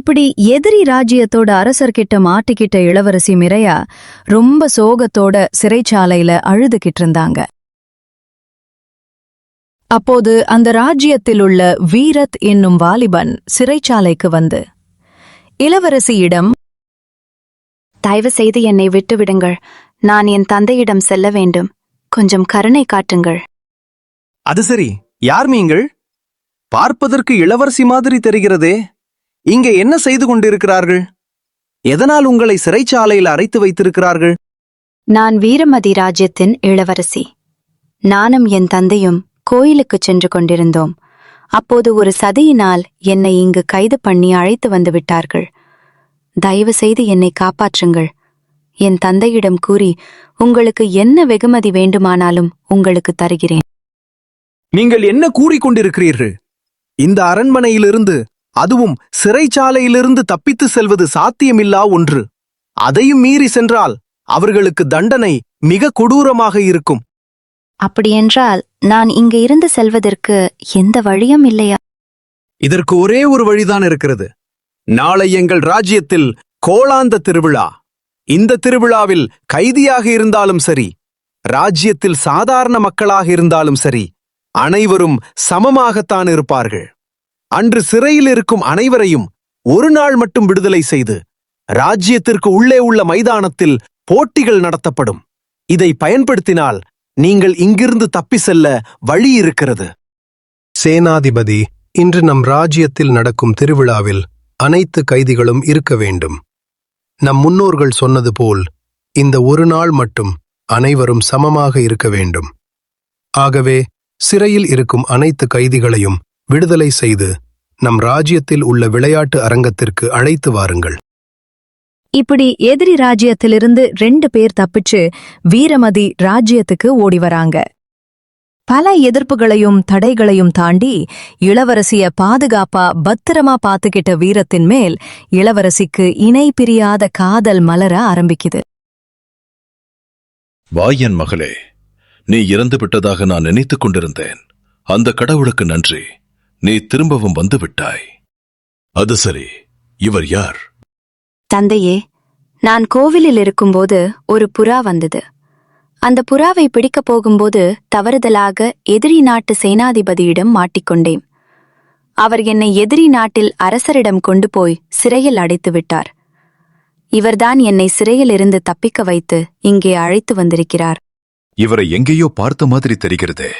இப்படி எதிரி ராஜ்யத்தோட அரசர்கிட்ட மாட்டிக்கிட்ட இளவரசி மிரையா ரொம்ப சோகத்தோட சிறைச்சாலையில அழுதுகிட்டு இருந்தாங்க. அப்போது அந்த ராஜ்யத்திலுள்ள வீரத் என்னும் வாலிபன் சிறைச்சாலைக்கு வந்து இளவரசியிடம், தயவு செய்து என்னை விட்டுவிடுங்கள், நான் என் தந்தையிடம் செல்ல வேண்டும், கொஞ்சம் கருணை காட்டுங்கள். அது சரி, யார் நீங்கள்? பார்ப்பதற்கு இளவரசி மாதிரி தெரிகிறதே. இங்கே என்ன செய்து கொண்டிருக்கிறார்கள்? எதனால் உங்களை சிறைச்சாலையில் அடைத்து வைத்திருக்கிறார்கள்? நான் வீரமதி ராஜ்யத்தின் இளவரசி. நானும் என் தந்தையும் கோயிலுக்குச் சென்று கொண்டிருந்தோம். அப்போது ஒரு சதியினால் என்னை இங்கு கைது பண்ணி அழைத்து வந்து விட்டார்கள். தயவு செய்து என்னை காப்பாற்றுங்கள். என் தந்தையிடம் கூறி உங்களுக்கு என்ன வெகுமதி வேண்டுமானாலும் உங்களுக்கு தருகிறேன். நீங்கள் என்ன கூறிக்கொண்டிருக்கிறீர்கள்? இந்த அரண்மனையிலிருந்து, அதுவும் சிறைச்சாலையிலிருந்து தப்பித்து செல்வது சாத்தியமில்லா ஒன்று. அதையும் மீறி சென்றால் அவர்களுக்கு தண்டனை மிக கொடூரமாக இருக்கும். அப்படியென்றால் நான் இங்கு இருந்து செல்வதற்கு எந்த வழியும் இல்லையா? இதற்கு ஒரே ஒரு வழிதான் இருக்கிறது. நாளை எங்கள் ராஜ்யத்தில் கோலாந்த திருவிழா. இந்த திருவிழாவில் கைதியாக இருந்தாலும் சரி, ராஜ்யத்தில் சாதாரண மக்களாக இருந்தாலும் சரி, அனைவரும் சமமாகத்தான் இருப்பார்கள். அன்று சிறையில் இருக்கும் அனைவரையும் ஒரு நாள் மட்டும் விடுதலை செய்து ராஜ்யத்திற்கு உள்ளே உள்ள மைதானத்தில் போட்டிகள் நடத்தப்படும். இதை பயன்படுத்தினால் நீங்கள் இங்கிருந்து தப்பி செல்ல வழி இருக்கிறது. சேனாதிபதி, இன்று நம் ராஜ்யத்தில் நடக்கும் திருவிழாவில் அனைத்து கைதிகளும் இருக்க வேண்டும். நம் முன்னோர்கள் சொன்னது போல் இந்த ஒரு நாள் மட்டும் அனைவரும் சமமாக இருக்க வேண்டும். ஆகவே சிறையில் இருக்கும் அனைத்து கைதிகளையும் விடுதலை செய்து நம் ராஜ்யத்தில் உள்ள விளையாட்டு அரங்கத்திற்கு அழைத்து வாருங்கள். இப்படி எதிரி ராஜ்யத்திலிருந்து 2 பேர் தப்பிச்சு வீரமதி ராஜ்யத்துக்கு ஓடி வராங்க. பல எதிர்ப்புகளையும் தடைகளையும் தாண்டி இளவரசிய பாதுகாப்பா பத்திரமா பாத்துக்கிட்ட வீரத்தின் மேல் இளவரசிக்கு இணை பிரியாத காதல் மலர ஆரம்பிக்குது. வாயன் மகளே, நீ இறந்து விட்டதாக நான் நினைத்துக் கொண்டிருந்தேன். அந்த கடவுளுக்கு நன்றி, நீ திரும்பவும் வந்து விட்டாய். அது சரி, இவர் யார்? தந்தையே, நான் கோவிலில் இருக்கும்போது ஒரு புறா வந்தது. அந்த புறாவை பிடிக்கப் போகும்போது தவறுதலாக எதிரி நாட்டு சேனாதிபதியிடம் மாட்டிக்கொண்டேன். அவர் என்னை எதிரி நாட்டில் அரசரிடம் கொண்டு போய் சிறையில் அடைத்து விட்டார். இவர்தான் என்னை சிறையில் இருந்து தப்பிக்க வைத்து இங்கே அழைத்து வந்திருக்கிறார். இவரை எங்கேயோ பார்த்த மாதிரி தெரிகிறதே,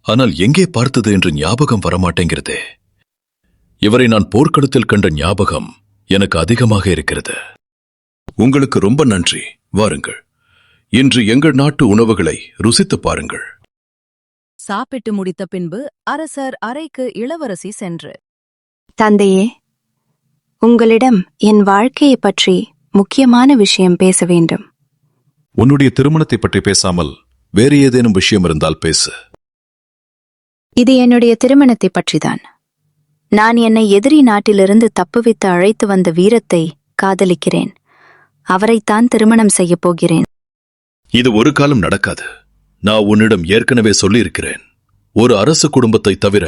ஆனால் எங்கே பார்த்தது என்று ஞாபகம் வரமாட்டேங்கிறதே. இவரை நான் போர்க்களத்தில் கண்ட ஞாபகம் எனக்கு அதிகமாக இருக்கிறது. உங்களுக்கு ரொம்ப நன்றி. வாருங்கள், இன்று எங்கள் நாட்டு உணவுகளை ருசித்துப் பாருங்கள். சாப்பிட்டு முடித்த பின்பு அரசர் அறைக்கு இளவரசி சென்று, தந்தையே, உங்களிடம் என் வாழ்க்கையை பற்றி முக்கியமான விஷயம் பேச வேண்டும். உன்னுடைய திருமணத்தை பற்றி பேசாமல் வேறு ஏதேனும் விஷயம் இருந்தால் பேசு. இது என்னுடைய திருமணத்தை பற்றிதான். நான் என்னை எதிரி நாட்டிலிருந்து தப்புவித்து அழைத்து வந்த வீரத்தை காதலிக்கிறேன். அவரைத்தான் திருமணம் செய்யப் போகிறேன். இது ஒரு காலம் நடக்காது. நான் உன்னிடம் ஏற்கனவே சொல்லியிருக்கிறேன். ஒரு அரசு குடும்பத்தை தவிர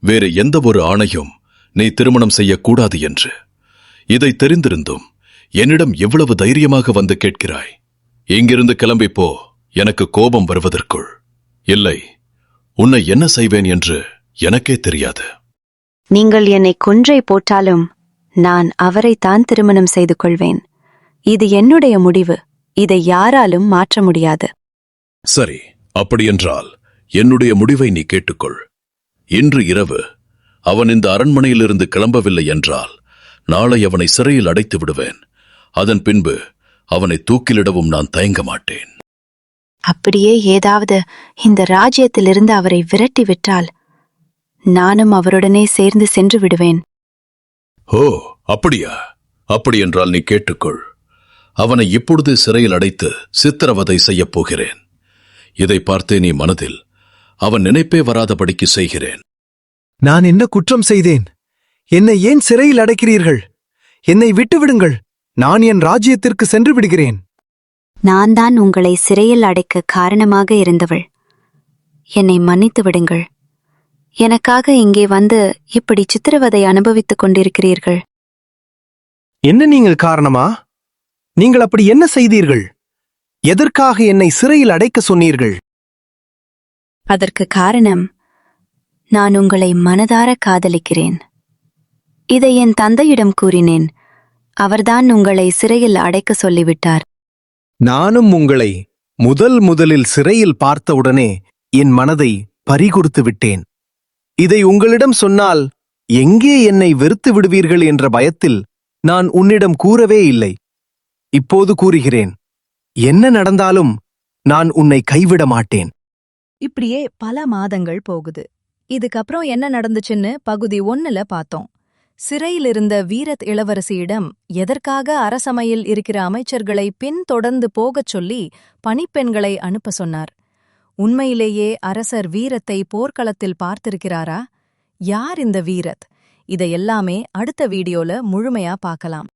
வேறு எந்த ஒரு ஆணையும் நீ திருமணம் செய்யக்கூடாது என்று. இதை தெரிந்திருந்தும் என்னிடம் எவ்வளவு தைரியமாக வந்து கேட்கிறாய்? இங்கிருந்து கிளம்பிப்போ, எனக்கு கோபம் வருவதற்குள். இல்லை, உன்னை என்ன செய்வேன் என்று எனக்கே தெரியாது. நீங்கள் என்னை கொன்றை போட்டாலும் நான் அவரைத்தான் திருமணம் செய்து கொள்வேன். இது என்னுடைய முடிவு. இதை யாராலும் மாற்ற முடியாது. சரி, அப்படியென்றால் என்னுடைய முடிவை நீ கேட்டுக்கொள். இன்று இரவு அவன் இந்த அரண்மனையிலிருந்து கிளம்பவில்லை என்றால் நாளை அவனை சிறையில் அடைத்து விடுவேன். அதன் பின்பு அவனை தூக்கிலிடவும் நான் தயங்க மாட்டேன். அப்படியே ஏதாவது இந்த ராஜ்யத்திலிருந்து அவரை விரட்டி விட்டால் நானும் அவருடனே சேர்ந்து சென்று விடுவேன். ஓ, அப்படியா? அப்படியென்றால் நீ கேட்டுக்கொள். அவனை இப்பொழுது சிறையில் அடைத்து சித்திரவதை செய்யப் போகிறேன். இதை பார்த்தே நீ மனதில் அவன் நினைப்பே வராதபடிக்கு செய்கிறேன். நான் என்ன குற்றம் செய்தேன்? என்னை ஏன் சிறையில் அடைக்கிறீர்கள்? என்னை விட்டுவிடுங்கள். நான் என் ராஜ்யத்திற்கு சென்று விடுகிறேன். நான் தான் உங்களை சிறையில் அடைக்க காரணமாக இருந்தவள். என்னை மன்னித்து விடுங்கள். எனக்காக இங்கே வந்து இப்படி சித்திரவதை அனுபவித்துக் கொண்டிருக்கிறீர்கள். என்ன நீங்கள் காரணமா? நீங்கள் அப்படி என்ன செய்தீர்கள்? எதற்காக என்னை சிறையில் அடைக்க சொன்னீர்கள்? அதற்கு காரணம், நான் உங்களை மனதார காதலிக்கிறேன். இதை என் தந்தையிடம் கூறினேன். அவர்தான் உங்களை சிறையில் அடைக்க சொல்லிவிட்டார். நானும் உங்களை முதலில் சிறையில் பார்த்தவுடனே என் மனதை பறிகொடுத்து விட்டேன். இதை உங்களிடம் சொன்னால் எங்கே என்னை வெறுத்து விடுவீர்கள் என்ற பயத்தில் நான் உன்னிடம் கூறவே இல்லை. இப்போது கூறுகிறேன், என்ன நடந்தாலும் நான் உன்னை கைவிட மாட்டேன். இப்படியே பல மாதங்கள் போகுது. இதுக்கப்புறம் என்ன நடந்துச்சுன்னு பகுதி 1ல பார்த்தோம். சிறையிலிருந்த வீரத் இளவரசியிடம் எதற்காக அரசமையில் இருக்கிற அமைச்சர்களை பின்தொடர்ந்து போகச் சொல்லி பணிப்பெண்களை அனுப்ப சொன்னார். உண்மையிலேயே அரசர் வீரத்தை போர்க்களத்தில் பார்த்திருக்கிறாரா? யார் இந்த வீரத்? இதையெல்லாமே அடுத்த வீடியோல முழுமையா பார்க்கலாம்.